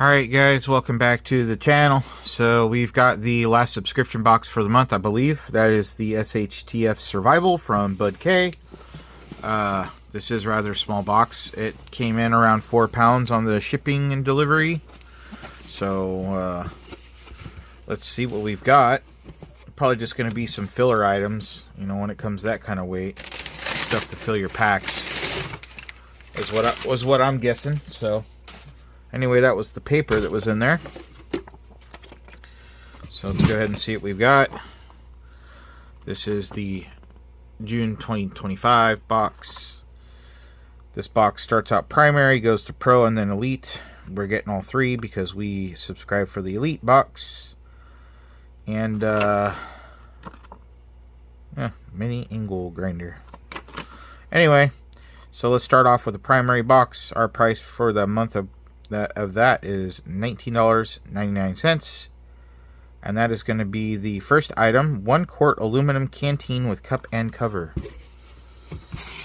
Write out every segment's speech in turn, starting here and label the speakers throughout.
Speaker 1: Alright guys, welcome back to the channel. So we've got the last subscription box for the month, I believe. That is the Shtf Survival from Budk'S. This is a rather small box. It came in around 4 pounds on the shipping and delivery. So let's see what we've got. Probably just going to be some filler items, you know, when it comes that kind of weight. Stuff to fill your packs was what I'm guessing. So anyway, that was the paper that was in there. So let's go ahead and see what we've got. This is the June 2025 box. This box starts out primary, goes to pro, and then elite. We're getting all three because we subscribe for the elite box. And mini angle grinder. Anyway, so let's start off with the primary box. Our price for the month of that is $19.99, and that is going to be the first item, 1 quart aluminum canteen with cup and cover.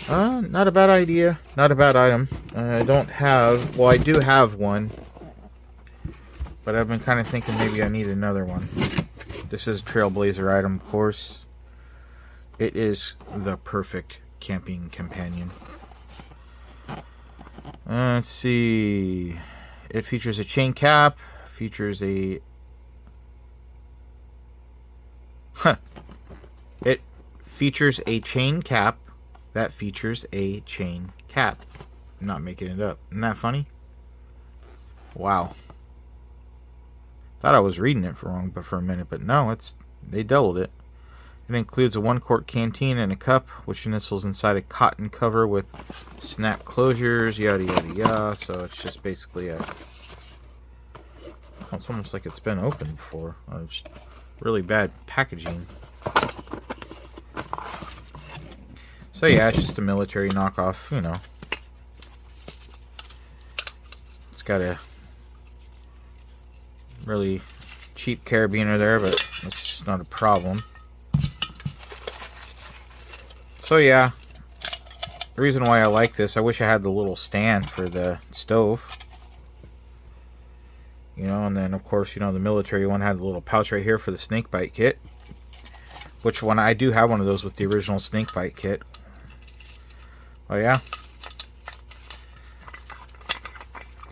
Speaker 1: Not a bad idea, not a bad item. I don't have, well, I do have one, but I've been kind of thinking maybe I need another one. This is a Trailblazer item, of course. It is the perfect camping companion. Let's see. It features a chain cap. Features a... It features a chain cap that features a chain cap. I'm not making it up. Isn't that funny? Wow. Thought I was reading it wrong for a minute, but no, they doubled it. It includes a 1 quart canteen and a cup, which nestles inside a cotton cover with snap closures, yada yada yada. So it's just basically a... It's almost like it's been opened before. It's really bad packaging. So yeah, it's just a military knockoff, you know. It's got a really cheap carabiner there, but it's just not a problem. So yeah, the reason why I like this, I wish I had the little stand for the stove. You know, and then of course, you know, the military one had a little pouch right here for the snake bite kit. Which one, I do have one of those with the original snake bite kit. Oh yeah.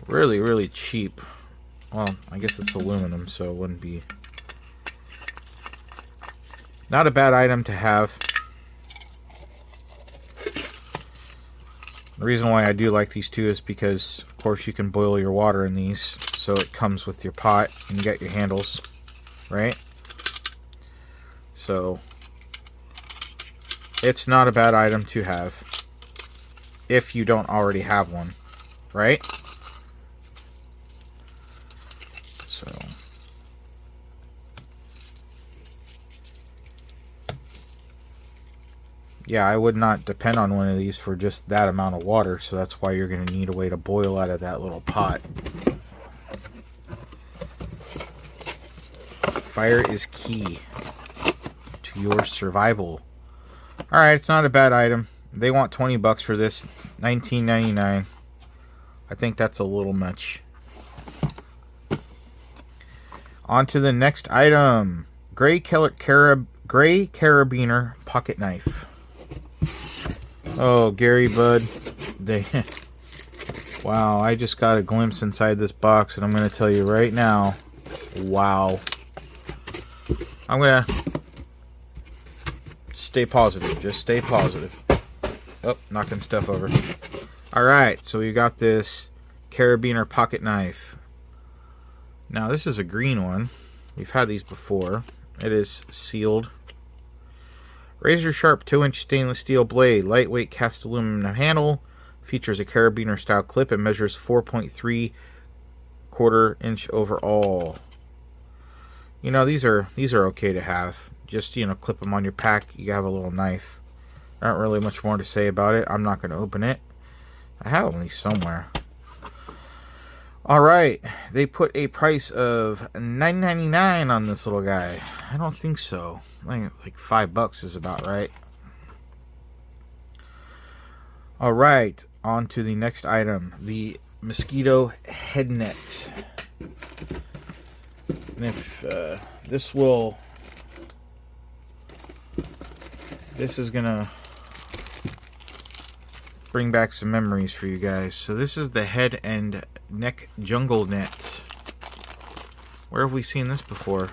Speaker 1: Really, really cheap. Well, I guess it's aluminum, so it wouldn't be... Not a bad item to have. The reason why I do like these two is because, of course, you can boil your water in these. So it comes with your pot, and you got your handles, right? So it's not a bad item to have if you don't already have one, right? So yeah, I would not depend on one of these for just that amount of water, so that's why you're going to need a way to boil out of that little pot. Fire is key to your survival. Alright, it's not a bad item. They want 20 bucks for this, $19.99. I think that's a little much. On to the next item. Gray Carabiner pocket knife. Oh, Gary Bud. Wow, I just got a glimpse inside this box, and I'm going to tell you right now, wow. I'm going to stay positive. Just stay positive. Oh, knocking stuff over. Alright, so we got this Carabiner pocket knife. Now, this is a green one. We've had these before. It is sealed. Razor sharp 2-inch stainless steel blade. Lightweight cast aluminum handle. Features a carabiner style clip and measures 4.3 1/4 inch overall. You know, these are okay to have. Just, you know, clip them on your pack. You have a little knife. Not really much more to say about it. I'm not going to open it. I have them somewhere. Alright, they put a price of $9.99 on this little guy. I don't think so. I think like $5 is about right. Alright, on to the next item. The Mosquito Headnet. And if this is gonna bring back some memories for you guys. So this is the head and neck jungle net. Where have we seen this before?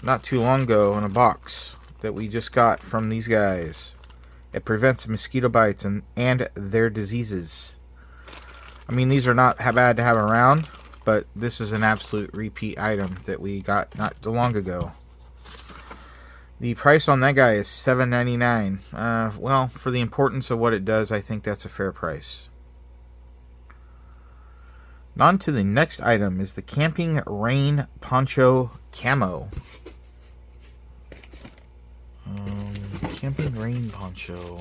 Speaker 1: Not too long ago in a box that we just got from these guys. It prevents mosquito bites and their diseases. I mean, these are not bad to have around, but this is an absolute repeat item that we got not too long ago. The price on that guy is $7.99. Well, for the importance of what it does, I think that's a fair price. On to the next item is the Camping Rain Poncho Camo. Camping Rain Poncho.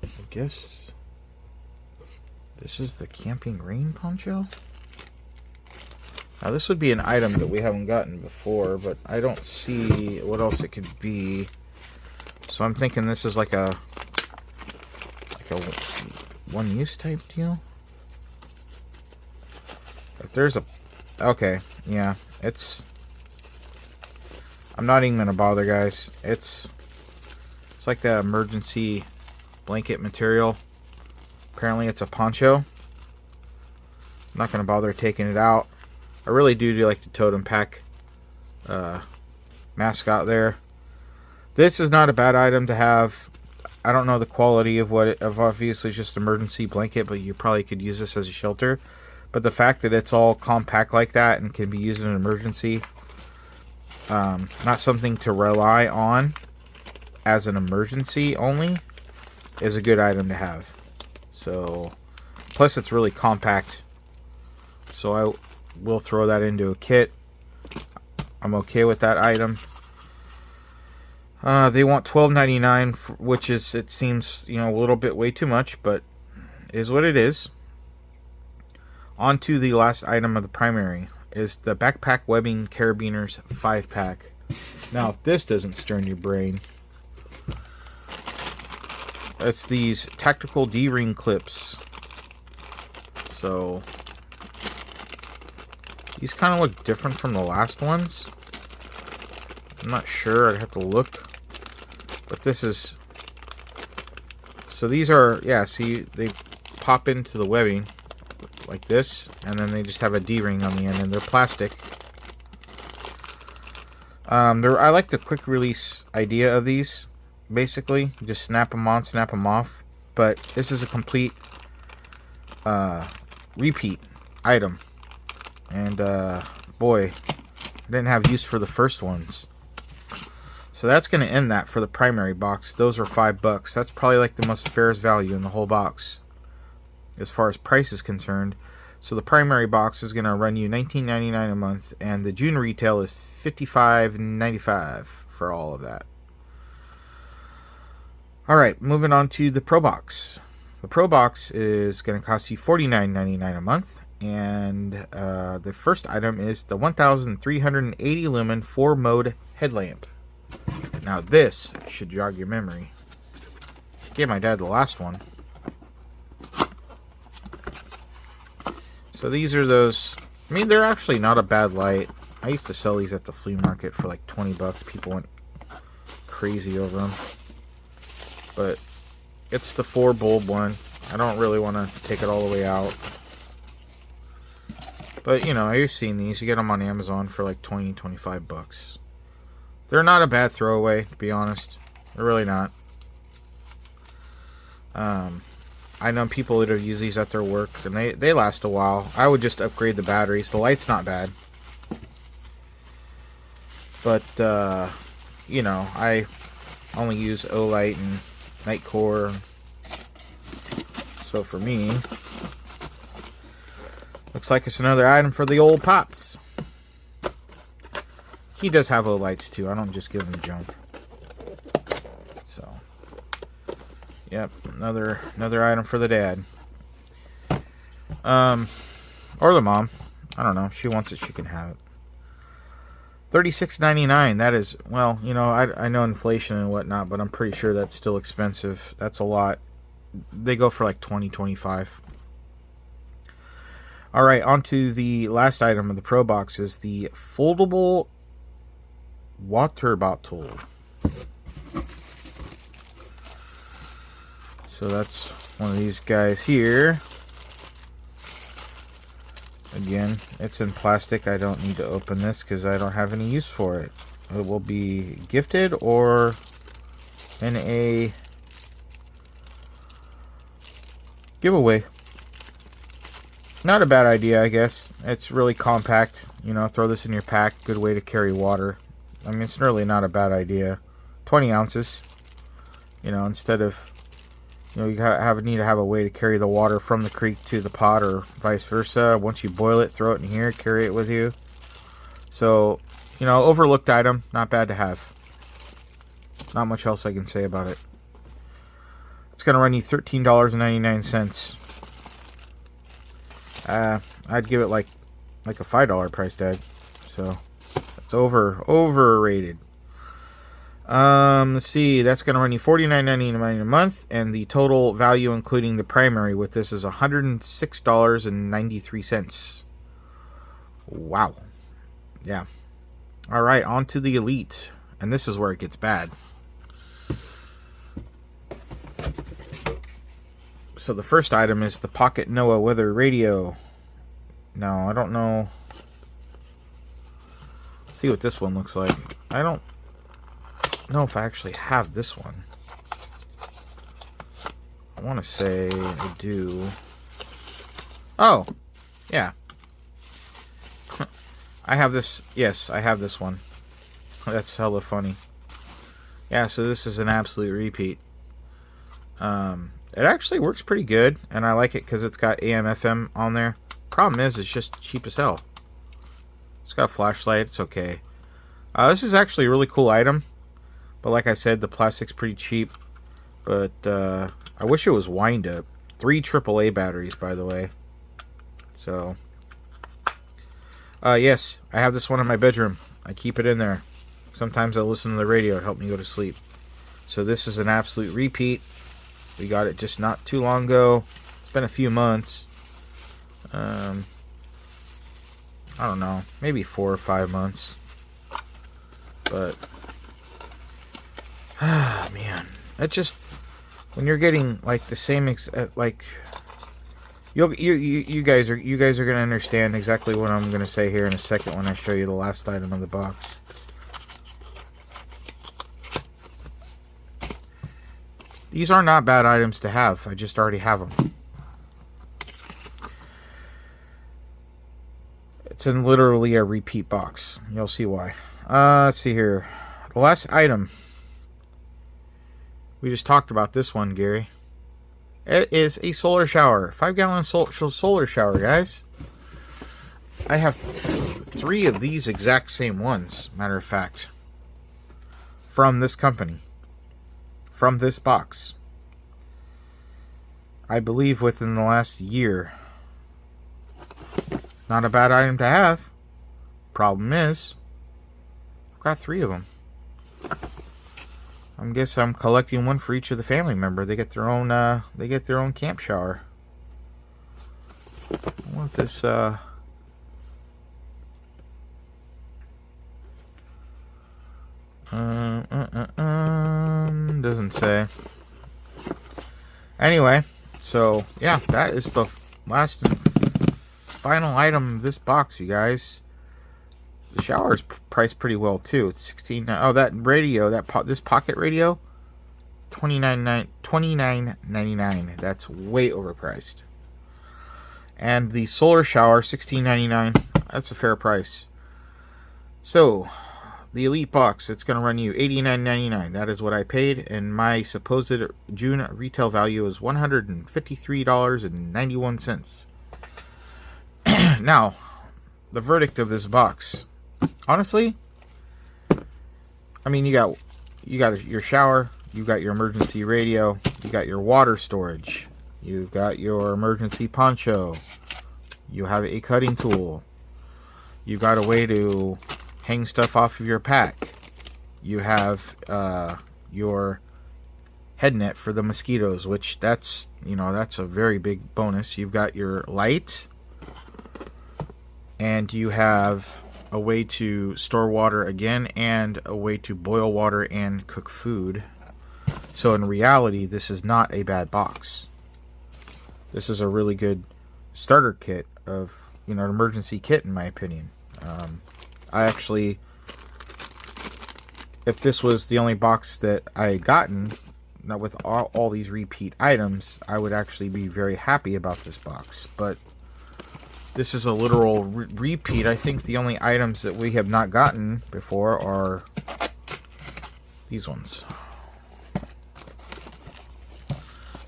Speaker 1: I guess this is the Camping Rain Poncho? Now this would be an item that we haven't gotten before, but I don't see what else it could be. So I'm thinking this is like a one-use type deal. If there's a... Okay, yeah, it's... I'm not even gonna bother, guys. It's like that emergency blanket material. Apparently it's a poncho. I'm not gonna bother taking it out. I really do like the totem pack mascot there. This is not a bad item to have. I don't know the quality of obviously it's just an emergency blanket, but you probably could use this as a shelter. But the fact that it's all compact like that and can be used in an emergency, not something to rely on as an emergency only, is a good item to have. So, plus it's really compact. So I will throw that into a kit. I'm okay with that item. They want $12.99, which is, it seems, you know, a little bit way too much, but is what it is. On to the last item of the primary is the Backpack Webbing Carabiners 5-pack. Now, if this doesn't stir in your brain, it's these tactical D-ring clips. So these kind of look different from the last ones. I'm not sure, I'd have to look. But this is... So these are, yeah, see, they pop into the webbing like this, and then they just have a D-ring on the end, and they're plastic. I like the quick release idea of these. Basically, just snap them on, snap them off. But this is a complete repeat item. And boy, I didn't have use for the first ones. So that's going to end that for the primary box. Those are $5. That's probably like the most fairest value in the whole box as far as price is concerned. So the primary box is going to run you $19.99 a month, and the June retail is $55.95 for all of that. Alright, moving on to the Pro Box. The Pro Box is going to cost you $49.99 a month, and the first item is the 1380 lumen 4-mode headlamp. Now this should jog your memory. I gave my dad the last one. So these are those, I mean, they're actually not a bad light. I used to sell these at the flea market for like 20 bucks. People went crazy over them. But it's the 4-bulb one. I don't really want to take it all the way out. But, you know, you've seen these. You get them on Amazon for like 20, 25 bucks. They're not a bad throwaway, to be honest. They're really not. I know people that have used these at their work, and they last a while. I would just upgrade the batteries. The light's not bad. But, you know, I only use O-Light and Night Core. So for me, looks like it's another item for the old Pops. He does have O-Lights too. I don't just give him junk. So, yep, another item for the dad. Or the mom. I don't know. If she wants it, she can have it. $36.99. That is, well, you know, I know inflation and whatnot, but I'm pretty sure that's still expensive. That's a lot. They go for like $20, $25. All right, on to the last item of the Pro Box is the foldable water bottle. So that's one of these guys here. Again, it's in plastic. I don't need to open this because I don't have any use for it. It will be gifted or in a giveaway. Not a bad idea, I guess. It's really compact. You know, throw this in your pack. Good way to carry water. I mean, it's really not a bad idea. 20 ounces. You know, instead of, you know, you need to have a way to carry the water from the creek to the pot or vice versa. Once you boil it, throw it in here, carry it with you. So, you know, overlooked item. Not bad to have. Not much else I can say about it. It's going to run you $13.99. I'd give it like a $5 price tag. So it's overrated. Let's see. That's going to run you $49.99 a month, and the total value, including the primary, with this is $106.93. Wow. Yeah. All right. On to the Elite, and this is where it gets bad. So the first item is the Pocket NOAA weather radio. Now, I don't know. Let's see what this one looks like. I don't know if I actually have this one. I want to say I do. Oh, yeah. I have this. Yes, I have this one. That's hella funny. Yeah, so this is an absolute repeat. It actually works pretty good, and I like it because it's got AM, FM on there. Problem is, it's just cheap as hell. It's got a flashlight. It's okay. This is actually a really cool item, but like I said, the plastic's pretty cheap. But I wish it was wind up. 3 AAA batteries, by the way. So, yes, I have this one in my bedroom. I keep it in there. Sometimes I listen to the radio to help me go to sleep. So this is an absolute repeat. We got it just not too long ago. It's been a few months. I don't know, maybe 4 or 5 months. But man, it just, when you're getting like the same like you guys are gonna understand exactly what I'm gonna say here in a second when I show you the last item of the box. These are not bad items to have. I just already have them. It's in literally a repeat box. You'll see why. Let's see here. The last item. We just talked about this one, Gary. It is a solar shower. 5-gallon solar shower, guys. I have 3 of these exact same ones, matter of fact. From this company. From this box. I believe within the last year. Not a bad item to have. Problem is, I've got 3 of them. I guess I'm collecting one for each of the family member. They get their own camp shower. I want this doesn't say. Anyway, so yeah, that is the last and final item of this box, you guys. The shower is priced pretty well too. It's $16. Oh, that radio, this pocket radio, $29.99. That's way overpriced. And the solar shower, $16.99. That's a fair price. So, the Elite box, it's going to run you $89.99. That is what I paid, and my supposed June retail value is $153.91. Now, the verdict of this box. Honestly, I mean, you got your shower, you got your emergency radio, you got your water storage, you've got your emergency poncho, you have a cutting tool, you've got a way to hang stuff off of your pack, you have your head net for the mosquitoes, which that's a very big bonus. You've got your light, and you have a way to store water again and a way to boil water and cook food. So in reality, this is not a bad box. This is a really good starter kit of, an emergency kit, in my opinion. I actually, if this was the only box that I had gotten, not with all these repeat items, I would actually be very happy about this box. But this is a literal repeat. I think the only items that we have not gotten before are these ones.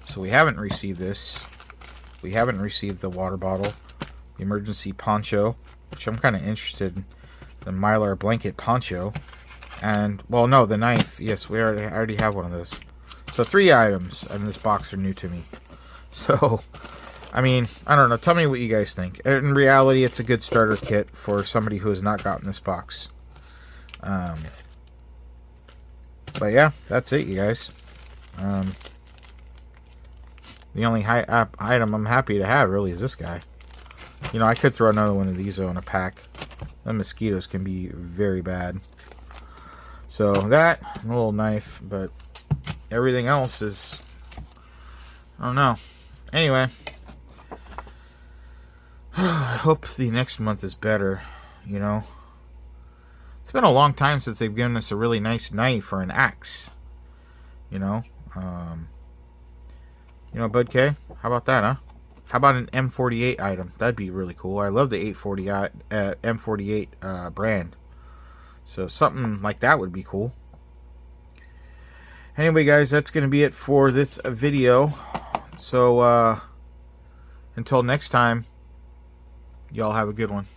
Speaker 1: So we haven't received this. We haven't received the water bottle, the emergency poncho, which I'm kind of interested in, the Mylar blanket poncho, and, well, no, the knife. Yes, I already have one of those. So 3 items in this box are new to me. So, I mean, I don't know. Tell me what you guys think. In reality, it's a good starter kit for somebody who has not gotten this box. But yeah, that's it, you guys. The only item I'm happy to have, really, is this guy. I could throw another one of these on a pack. The mosquitoes can be very bad. So that, a little knife, but everything else is, I don't know. Anyway, I hope the next month is better, It's been a long time since they've given us a really nice knife or an axe, Budk'S, how about that, huh? How about an M48 item? That'd be really cool. I love the 840 M48 brand. So something like that would be cool. Anyway, guys, that's going to be it for this video. So, until next time, y'all have a good one.